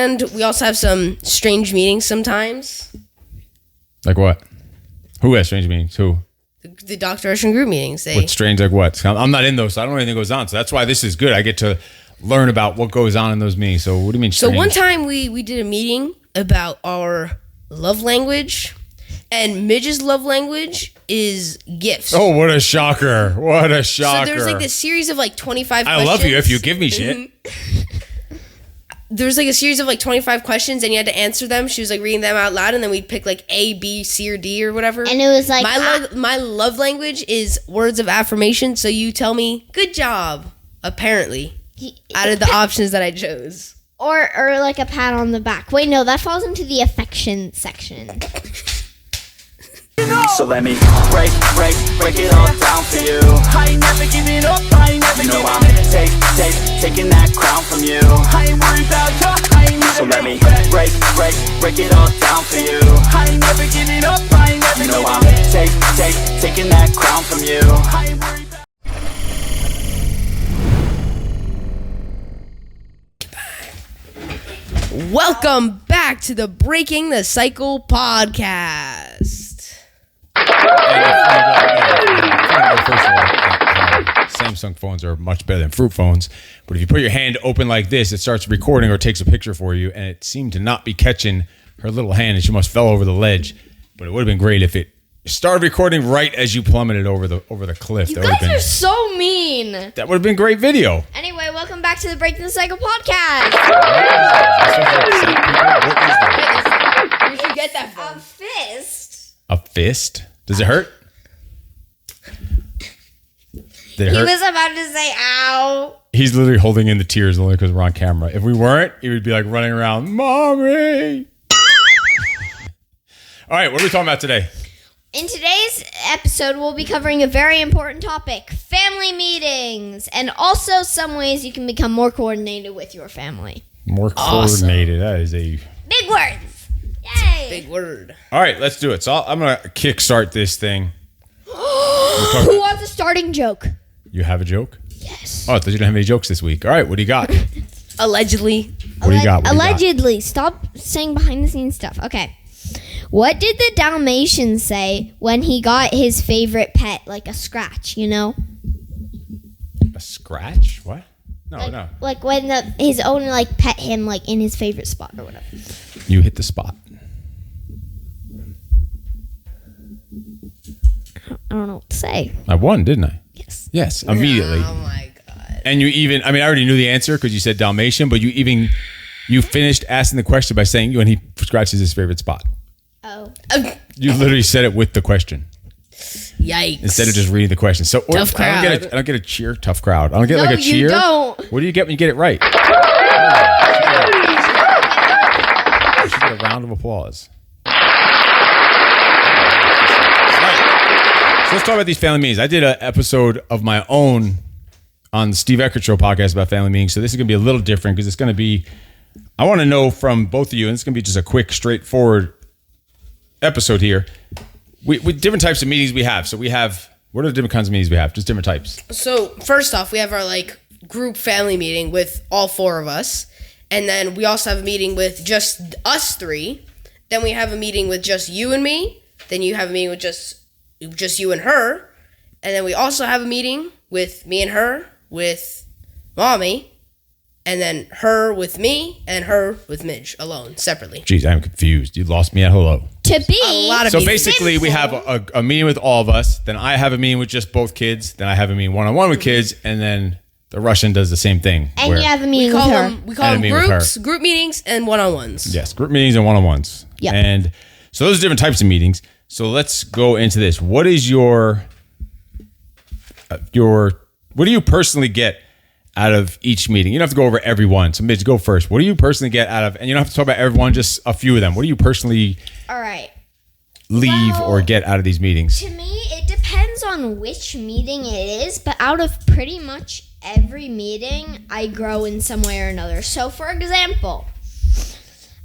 And we also have some strange meetings sometimes. Like what? Who has strange meetings? Who? The Dr. Russian group meetings. What's strange like what? I'm not in those, so I don't know anything goes on. So that's why this is good. I get to learn about what goes on in those meetings. So what do you mean strange? So one time we did a meeting about our love language, and Midge's love language is gifts. Oh, what a shocker. What a shocker. So there's like this series of like 25 I questions. love you if you give me shit. There's like a series of like 25 questions, and you had to answer them. She was like reading them out loud, and then we'd pick like A, B, C, or D or whatever. And it was like... My love language is words of affirmation, so you tell me, good job, apparently. Out of the options that I chose. Or like a pat on the back. Wait, no, that falls into the affection section. So let me break it all down for you. I ain't never giving up, I ain't never giving up. I'm taking that crown from you. I ain't worried about you, I ain't never. So let me break it all down for you. I ain't never giving up, I ain't never giving up. I'm taking that crown from you. I ain't worried about. Welcome back to the Breaking the Cycle podcast. Samsung phones are much better than fruit phones, but if you put your hand open like this, it starts recording or takes a picture for you, and it seemed to not be catching her little hand, and she almost fell over the ledge. But it would have been great if it started recording right as you plummeted over the cliff. You guys are so mean. That would have been great video. Anyway, welcome back to the Breaking the Cycle podcast. Where'd you get that from? A fist. A fist? Does it hurt? Did it He hurt? was about to say, ow. He's literally holding in the tears only because we're on camera. If we weren't, he would be like running around, Mommy. All right, what are we talking about today? In today's episode, we'll be covering a very important topic, family meetings, and also some ways you can become more coordinated with your family. More coordinated. That is a... Big words. Yay. Big word. All right, let's do it. So I'm going to kickstart this thing. Who wants a starting joke? You have a joke? Yes. Oh, I thought you didn't have any jokes this week. All right, what do you got? Allegedly. What do you got? Allegedly. Stop saying behind the scenes stuff. Okay. What did the Dalmatian say when he got his favorite pet, like a scratch, you know? A scratch? What? No. Like when his owner like pet him like in his favorite spot or whatever. You hit the spot. I don't know what to say. I won, didn't I? Yes. Yes, immediately. Oh my God. And you even, I already knew the answer because you said Dalmatian, but you finished asking the question by saying when he scratches his favorite spot. Oh. You literally said it with the question Yikes. instead of just reading the question. So Tough crowd. I don't get a cheer. Tough crowd. I don't get No, like a cheer. you don't. What do you get when you get it right? You should get a round of applause. All right. So let's talk about these family meetings. I did an episode of my own on the Steve Eckert Show podcast about family meetings. So this is going to be a little different because it's going to be, I want to know from both of you, and it's going to be just a quick, straightforward episode here. We different types of meetings we have. So we have, what are the different kinds of meetings we have? Just different types. So first off, we have our like group family meeting with all four of us. And then we also have a meeting with just us three. Then we have a meeting with just you and me. Then you have a meeting with just you and her. And then we also have a meeting with me and her, with Mommy. And then her with me, and her with Midge alone, separately. Jeez, I'm confused. You lost me at hello. To be A lot of So meetings. basically, we have a meeting with all of us. Then I have a meeting with just both kids. Then I have a meeting one-on-one with kids. And then the Russian does the same thing. and where- you have a We meeting with call her. them And a meeting with groups, her. group meetings, and one-on-ones. Yes, group meetings and one-on-ones. Yep. And so those are different types of meetings. So let's go into this. What is your what do you personally get out of each meeting? You don't have to go over every one. So Midge, go first. What do you personally get out of, and you don't have to talk about everyone, just a few of them. What do you personally All right. leave Well- or get out of these meetings? To me, it depends on which meeting it is, but out of pretty much every meeting, I grow in some way or another. So, for example,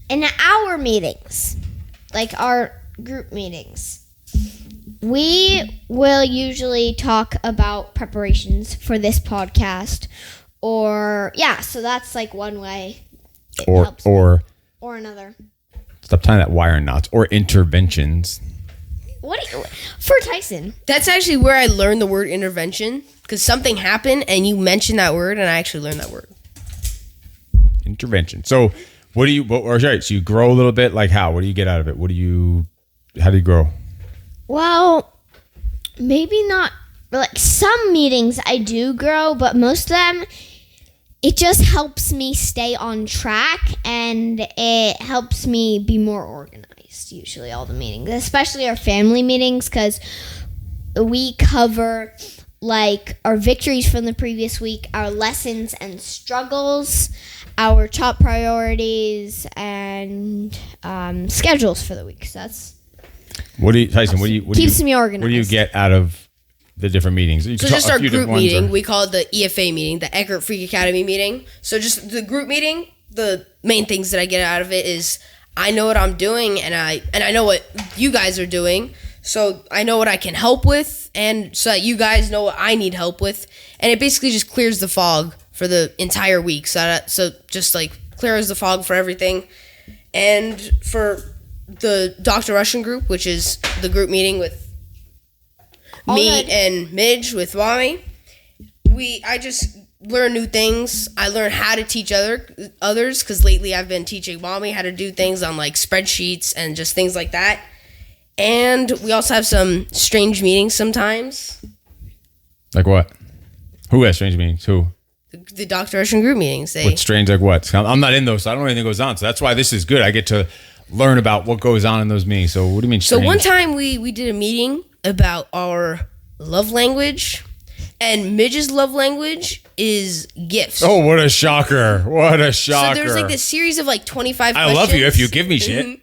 in our meetings, like our group meetings, we will usually talk about preparations for this podcast, or so that's like one way. It helps me. Or or another. Stop tying that wire knots or interventions. For Tyson? That's actually where I learned the word intervention, because something happened and you mentioned that word, and I actually learned that word. Intervention. So what do you? So you grow a little bit. Like how? What do you get out of it? How do you grow? Well, maybe not. Like some meetings I do grow, but most of them, it just helps me stay on track and it helps me be more organized. Usually all the meetings, especially our family meetings, because we cover like our victories from the previous week, our lessons and struggles, our top priorities, and schedules for the week. So that's Tyson? keeps me organized. What do you get out of the different meetings? So just our group meeting, we call it the EFA meeting, the Eckert Freak Academy meeting. So just the group meeting, the main things that I get out of it is I know what I'm doing and I know what you guys are doing. So I know what I can help with, and so that you guys know what I need help with. And it basically just clears the fog for the entire week. So just like clears the fog for everything. And for the Dr. Russian group, which is the group meeting with me and Midge with Mommy, I just learn new things. I learn how to teach others, because lately I've been teaching Mommy how to do things on like spreadsheets and just things like that. And we also have some strange meetings sometimes. Like what? Who has strange meetings? Who? The Dr. Russian group meetings. What's strange like what? I'm not in those, so I don't know anything goes on. So that's why this is good. I get to learn about what goes on in those meetings. So what do you mean strange? So one time we did a meeting about our love language, and Midge's love language is gifts. Oh, what a shocker. What a shocker. So there's like this series of like 25 I questions. love you if you give me shit.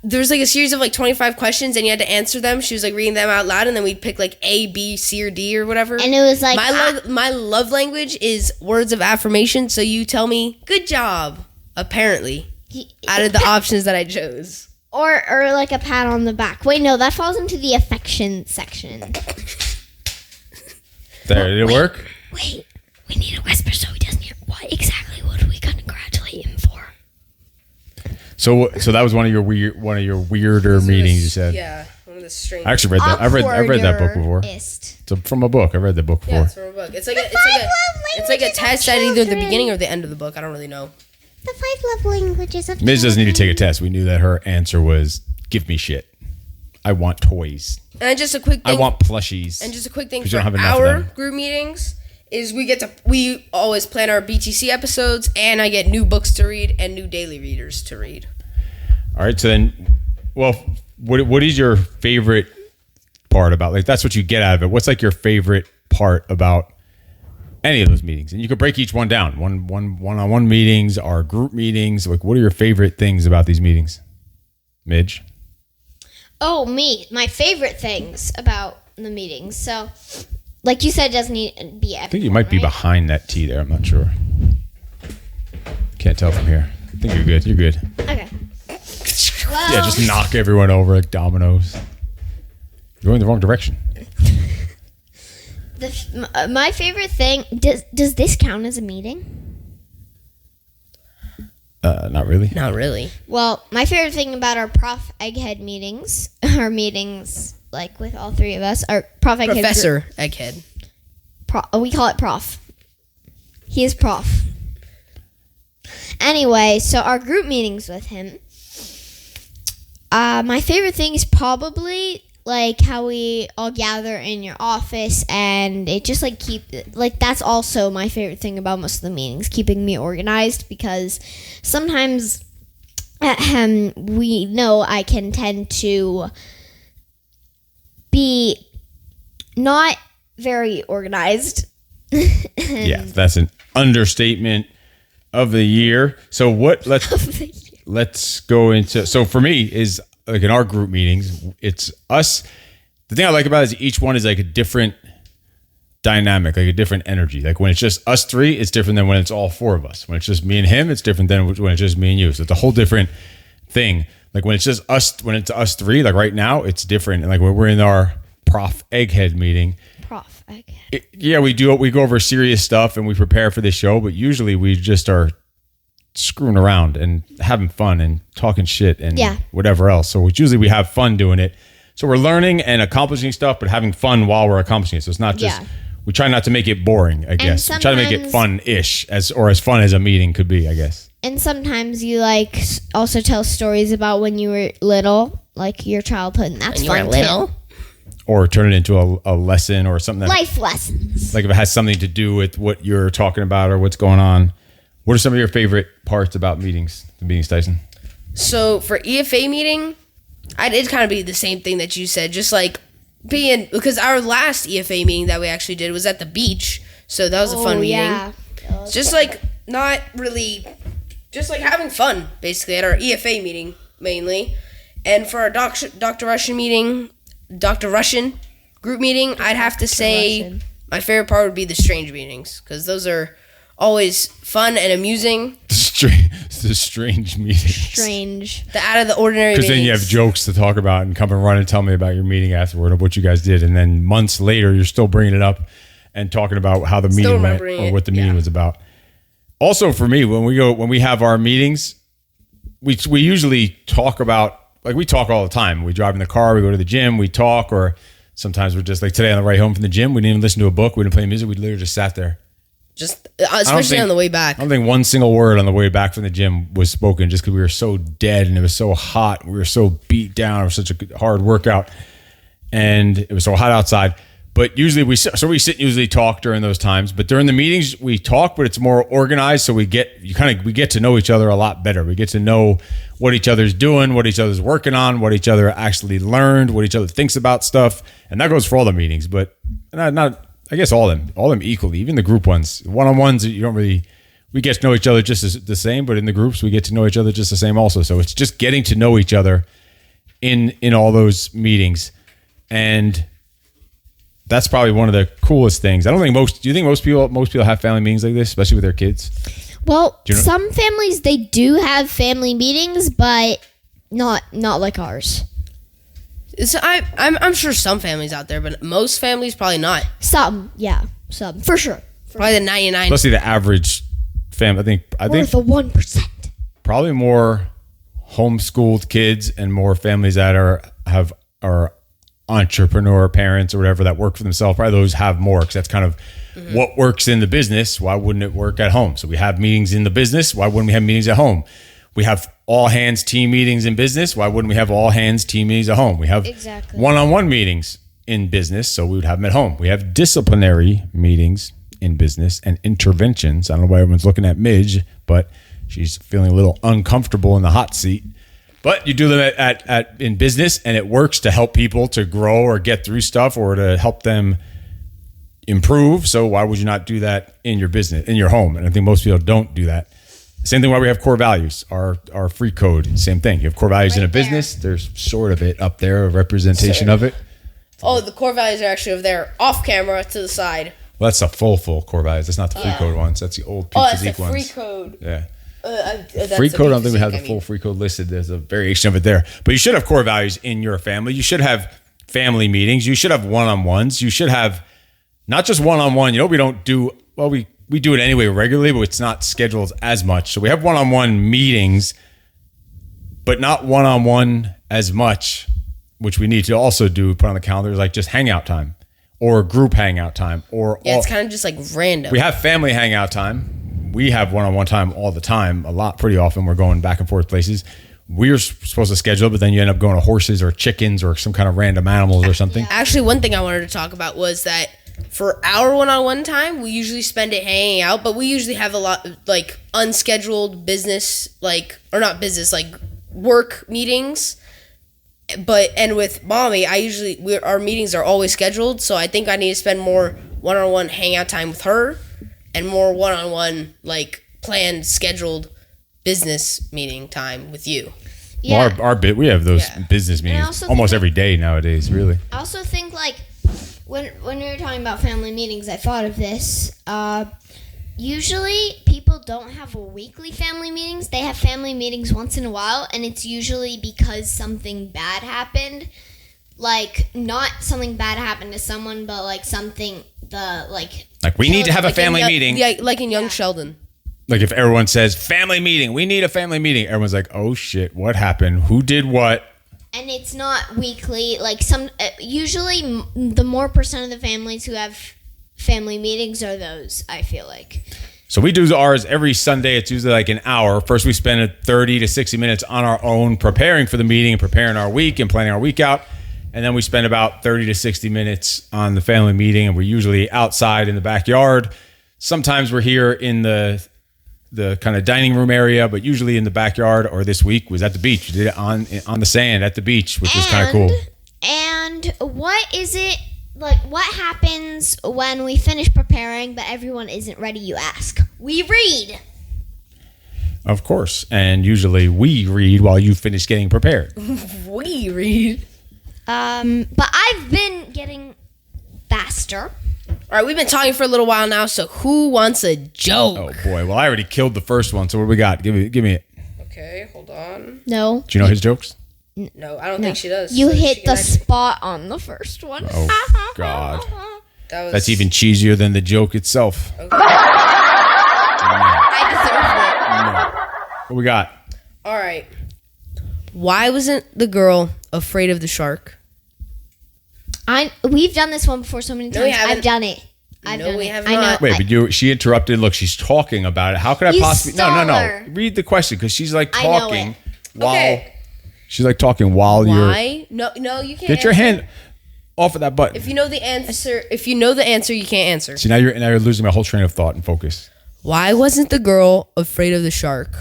There's like a series of like 25 questions, and you had to answer them. She was like reading them out loud, and then we'd pick like A, B, C, or D or whatever. And it was like my love language is words of affirmation. So you tell me good job, apparently, out of the options that I chose. Or like a pat on the back. Wait, no, that falls into the affection section. There, did it work? Wait, we need to whisper so he doesn't hear. What exactly would we congratulate him for? So that was one of your weirder meetings you said. Yeah, one of the strange. I actually read that. I've read that book before. It's from a book. I read the book before. Yeah, it's from a book. It's like a test at either the beginning or the end of the book. I don't really know. the 5 love languages of Miz doesn't need to take a test. We knew that her answer was give me shit. I want toys. And just a quick thing. I want plushies. And just a quick thing You for don't have enough of our them. group meetings is we always plan our BTC episodes, and I get new books to read and new daily readers to read. All right, so then, well, what is your favorite part about, like, that's what you get out of it. What's like your favorite part about any of those meetings? And you could break each one down. One-on-one meetings, our group meetings. Like, what are your favorite things about these meetings? Midge? Oh, me. My favorite things about the meetings. So, like you said, it doesn't need to be everyone, I think you might be behind that T there. I'm not sure. Can't tell from here. I think you're good. You're good. Okay. Well, Yeah, just knock everyone over like dominoes. You're going the wrong direction. my favorite thing, does this count as a meeting? Not really. Not really. Well, my favorite thing about our Prof Egghead meetings, our meetings like with all three of us, our Prof Egghead Professor Egghead. we call it Prof. He is Prof. Anyway, so our group meetings with him. My favorite thing is probably like how we all gather in your office, and it just like that's also my favorite thing about most of the meetings, keeping me organized, because sometimes we know I can tend to be not very organized. Yeah, that's an understatement of the year. So let's go into, so for me is like in our group meetings, it's us. The thing I like about it is each one is like a different dynamic, like a different energy. Like when it's just us three, it's different than when it's all four of us. When it's just me and him, it's different than when it's just me and you. So it's a whole different thing. Like when it's just us, when it's us three, like right now, it's different. And like when we're in our Prof Egghead meeting, Prof Egghead. we go over serious stuff and we prepare for the show, but usually we just are screwing around and having fun and talking shit and Yeah. whatever else. So it's usually we have fun doing it. So we're learning and accomplishing stuff, but having fun while we're accomplishing it. So it's not just, Yeah. we try not to make it boring, I guess. We try to make it sometimes- fun-ish, as fun as a meeting could be, I guess. And sometimes you like also tell stories about when you were little, like your childhood, and that's When you were fun little. too. Or turn it into a lesson or something that, Life lessons. like if it has something to do with what you're talking about or what's going on. What are some of your favorite parts about meetings, Tyson? So for EFA meeting, I did kind of be the same thing that you said, just like being, because our last EFA meeting that we actually did was at the beach, so that was a fun meeting. Yeah. Just like not really, just like having fun basically at our EFA meeting mainly, and for our Dr. Russian meeting, Dr. Russian group meeting, I'd have to say Russian. my favorite part would be the strange meetings because those are always fun and amusing. The strange meetings. Strange. The out of the ordinary. Because then you have jokes to talk about and come and run and tell me about your meeting afterward of what you guys did. And then months later, you're still bringing it up and talking about how the meeting went remembering or it, what the meeting yeah. was about. Also for me, when we have our meetings, we usually talk about, like we talk all the time. We drive in the car, we go to the gym, we talk, or sometimes we're just like today on the way home from the gym, we didn't even listen to a book, we didn't play music, we literally just sat there. just especially on the way back. I don't think one single word on the way back from the gym was spoken just because we were so dead and it was so hot. We were so beat down. It was such a hard workout and it was so hot outside. But usually we sit and usually talk during those times. But during the meetings we talk, but it's more organized. So we get to know each other a lot better. We get to know what each other's doing, what each other's working on, what each other actually learned, what each other thinks about stuff. And that goes for all the meetings, but not I guess all of them equally, even the group ones. One-on-ones, we get to know each other just the same, but in the groups, we get to know each other just the same also. So it's just getting to know each other in all those meetings. And that's probably one of the coolest things. Do you think most people have family meetings like this, especially with their kids? Well, Do you know- some families they do have family meetings, but not like ours. So I'm sure some families out there, but most families probably not. Some for sure. Probably the 99. Especially the average family. I Or think the 1%. probably more homeschooled kids and more families that are entrepreneur parents or whatever that work for themselves. Probably those have more because that's kind of what works in the business. Why wouldn't it work at home? So we have meetings in the business. Why wouldn't we have meetings at home? We have all hands team meetings in business. Why wouldn't we have all hands team meetings at home? We have Exactly. one-on-one meetings in business, so we would have them at home. We have disciplinary meetings in business and interventions. I don't know why everyone's looking at Midge, but she's feeling a little uncomfortable in the hot seat. But you do them at in business, and it works to help people to grow or get through stuff or to help them improve. So why would you not do that in your business, in your home? And I think most people don't do that. Same thing why we have core values, our free code, same thing. You have core values in a Right there. business. There's sort of it up there, a representation of it. Oh, the core values are actually over there, off camera to the side. Well, that's the full core values. That's not the free code ones. That's the old Oh, that's physique the free ones. code. Yeah. That's Free the code, I don't think we physique, have the full free code listed. There's a variation of it there. But you should have core values in your family. You should have family meetings. You should have one-on-ones. You should have not just one-on-one. We don't do, well, we do it anyway regularly, but it's not scheduled as much. So we have one-on-one meetings, but not one-on-one as much, which we need to also do, put on the calendar, like just hangout time or group hangout time. Or Yeah, it's kind of just like random. we have family hangout time. We have one-on-one time all the time, pretty often. We're going back and forth places. We're supposed to schedule, but then you end up going to horses or chickens or some kind of random animals or something. Actually, one thing I wanted to talk about was that for our one-on-one time, we usually spend it hanging out, but we usually have a lot of, like, unscheduled business, like, or not business, like work meetings. And with mommy, our meetings are always scheduled, so I think I need to spend more one-on-one hangout time with her and more one-on-one, like, planned, scheduled business meeting time with you. Yeah. Well, we have those Yeah. business I meetings also almost think- every day nowadays, really. I also think like when we were talking about family meetings, I thought of this. Usually people don't have weekly family meetings. They have family meetings once in a while, and it's usually because something bad happened. Like not something bad happened to someone, but like something Like, we need to have a family in, meeting. Yeah, like in Young Sheldon. Like if everyone says family meeting, we need a family meeting. Everyone's like, oh shit, what happened? Who did what? And it's not weekly. Like usually the more percent of the families who have family meetings are those, I feel like. So we do ours every Sunday. It's usually like an hour. First, we spend 30 to 60 minutes on our own preparing for the meeting and preparing our week and planning our week out. And then we spend about 30 to 60 minutes on the family meeting. And we're usually outside in the backyard. Sometimes we're here in the kind of dining room area, but usually in the backyard. Or this week was at the beach. We did it on the sand at the beach, which was kind of cool. And what is it? Like, what happens when we finish preparing, but everyone isn't ready, you ask? We read. Of course. And usually we read while you finish getting prepared. We read. But I've been getting faster. All right, we've been talking for a little while now, so who wants a joke? Oh, boy. Well, I already killed the first one. So what do we got? Give me it. Okay, hold on. No. Do you know his jokes? No, I don't think she does. You so hit she the can actually- spot on the first one. Oh, God. That's even cheesier than the joke itself. Okay. I deserved What we got? All right. Why wasn't the girl afraid of the shark? it. We've done this one before so many No, we times. haven't. I've done it. I've No, done we it. have I know. not. Wait, but she interrupted. Look, she's talking about it. How could I You possibly? stole No. her. Read the question because she's like I know talking it. while Okay. she's like talking while you're. Why? No, you can't. Get your answer. hand off of that button. If you know the answer, you can't answer. See, now you're losing my whole train of thought and focus. Why wasn't the girl afraid of the shark?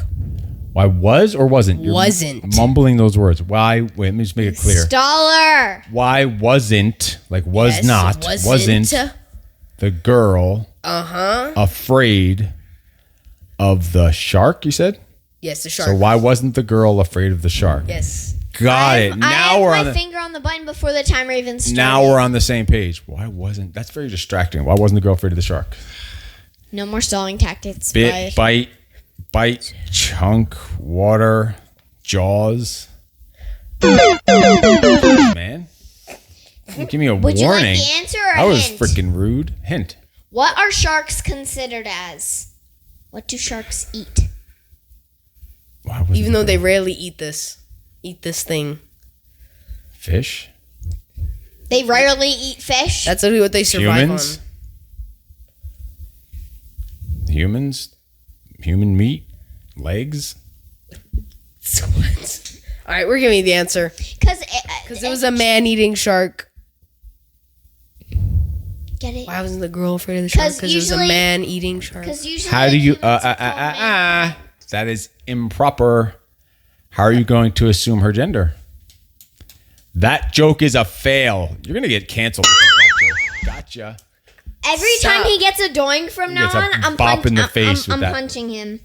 Why was or wasn't? You're Wasn't. mumbling those words. Why? Wait, let me just make it clear. Staller. Why wasn't was Yes, not wasn't the girl afraid of the shark? You said. Yes, the shark. So why wasn't the girl afraid of the shark? Yes. Got it. Now we're I on have my finger on the button before the timer even started. Now we're on the same page. Why wasn't? That's very distracting. Why wasn't the girl afraid of the shark? No more stalling tactics. Bit, bite, chunk, water, jaws. Man, give me a Would you like warning. the answer or That a was hint? freaking rude. Hint. What are sharks considered as? What do sharks eat? Why wasn't Even the though they girl- rarely eat this thing. fish, They rarely eat fish. That's literally what they survive humans, human meat, legs. on. What? All right, we're giving you the answer because it was a man-eating shark. Get it? Why wasn't the girl afraid of the shark? 'Cause Because it was a usually- man-eating shark. Because usually How do you? humans are called men. That is improper. How are you going to assume her gender? That joke is a fail. You're gonna get canceled. Because of that joke. Gotcha. Every Stop. time he gets a doink from now gets a on, I'm, bop in the face with I'm that. punching him.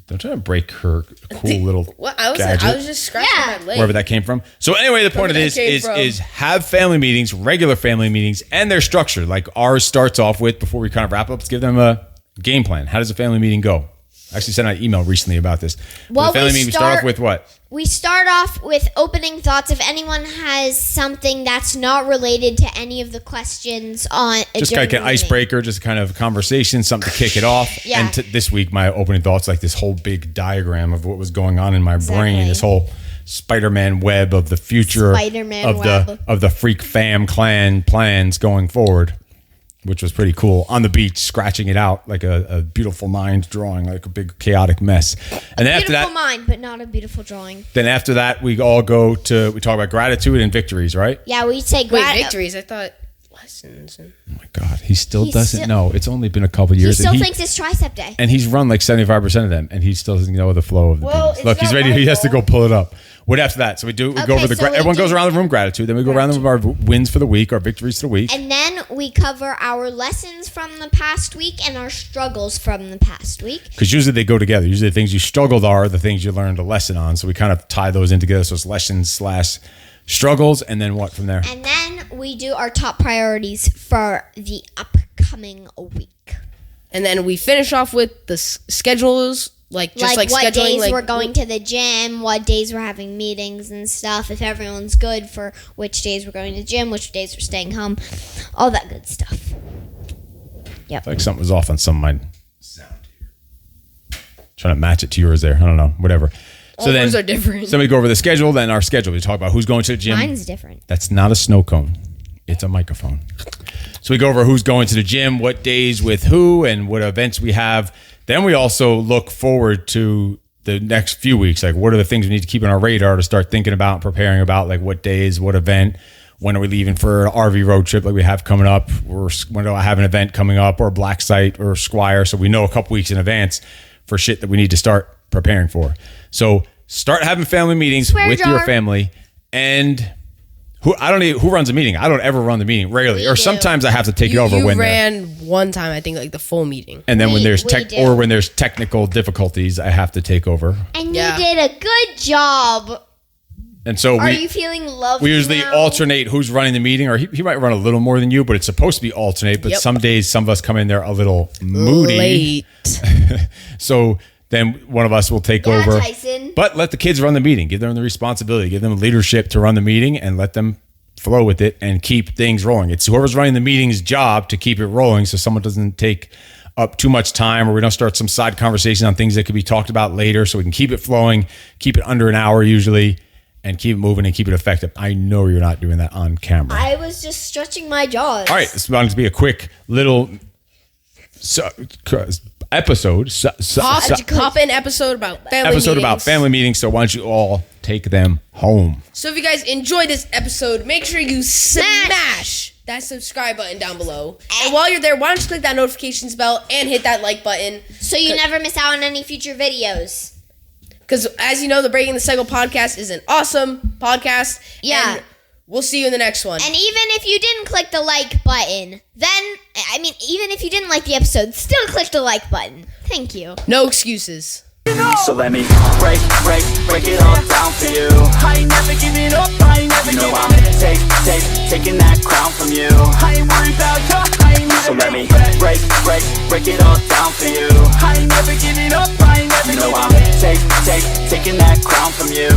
Don't try to break her cool little What? I gadget. was just scratching Yeah. my leg. Wherever that came from. So anyway, the point of Wherever this that came is from. is have family meetings, regular family meetings, and their structure. Like ours starts off with, before we kind of wrap up, let's give them a game plan. How does a family meeting go? I actually sent out an email recently about this. Well, the family we meeting, we start off start- with what? We start off with opening thoughts. If anyone has something that's not related to any of the questions on Just during like the an meeting. icebreaker, just kind of conversation, something to kick it off. Yeah. And this week, my opening thoughts, like this whole big diagram of what was going on in my brain, Exactly. this whole Spider-Man web of the future Spider-Man of web. the Freak Fam clan plans going forward, which was pretty cool. On the beach, scratching it out like a beautiful mind drawing, like a big chaotic mess. And then after Beautiful that, mind, but not a beautiful drawing. we all go to, we talk about gratitude and victories, right? Yeah, we say Wait, victories? I thought lessons. Oh my God, he still He doesn't still- know. It's only been a couple He years. still and thinks it's tricep day. And he's run like 75% of them, and he still doesn't know the flow of the Well, beats. it's Look, he's not ready. my He has to go fault. pull it up. What after that? So we go Okay, over the. so we Everyone goes do- around the room gratitude. Then we go around with our wins for the week, our victories for the week. And then we cover our lessons from the past week and our struggles from the past week. Because usually they go together. Usually the things you struggled are the things you learned a lesson on. So we kind of tie those in together. So it's lessons / struggles, and then what from there? And then we do our top priorities for the upcoming week. And then we finish off with the schedules, like just like what scheduling. days Like we're going to the gym, what days we're having meetings and stuff. If everyone's good for which days we're going to the gym, which days we're staying home, all that good stuff. Like something was off on some of my sound here. Trying to match it to yours there. I don't know. Whatever. All of ours are different. Somebody go over the schedule, then our schedule. We talk about who's going to the gym. Mine's different. That's not a snow cone. It's a microphone. So we go over who's going to the gym, what days with who, and what events we have. Then we also look forward to the next few weeks. Like, what are the things we need to keep on our radar to start thinking about and preparing about? Like, what days, what event, when are we leaving for an RV road trip like we have coming up? Or when do I have an event coming up, or Black Site or Squire? So we know a couple weeks in advance for shit that we need to start preparing for. So start having family meetings with your family. And who runs a meeting? I don't ever run the meeting, rarely. Or sometimes I have to take it over You when ran one time, I think, like the full meeting. and then when We there's do. when there's technical difficulties, I have to take over. And Yeah. you did a good job. And so Are you feeling loved we usually now? alternate who's running the meeting, or he might run a little more than you, but it's supposed to be alternate. But Yep. some days, some of us come in there a little moody. Late. So then one of us will take Yeah, over. Tyson. But let the kids run the meeting. Give them the responsibility. Give them leadership to run the meeting and let them flow with it and keep things rolling. It's whoever's running the meeting's job to keep it rolling so someone doesn't take up too much time, or we don't start some side conversation on things that could be talked about later, so we can keep it flowing, keep it under an hour usually, and keep it moving and keep it effective. I know you're not doing that on camera. I was just stretching my jaws. All right, this is going to be a quick little episode. Pop in episode about family meetings. Family meetings. So why don't you all take them home? So if you guys enjoyed this episode, make sure you smash that subscribe button down below. And while you're there, why don't you click that notifications bell and hit that like button? So you never miss out on any future videos. Because as you know, the Breaking the Cycle podcast is an awesome podcast. Yeah. And we'll see you in the next one. And even if you didn't click the like button, even if you didn't like the episode, still click the like button. Thank you. No excuses. So let me break it all down for you. I ain't never giving up, I ain't never giving up. Taking that crown from you. I ain't worried about you, I ain't never. So let me break it all down for you. I ain't never giving up, I ain't never giving up. I'm taking that crown from you.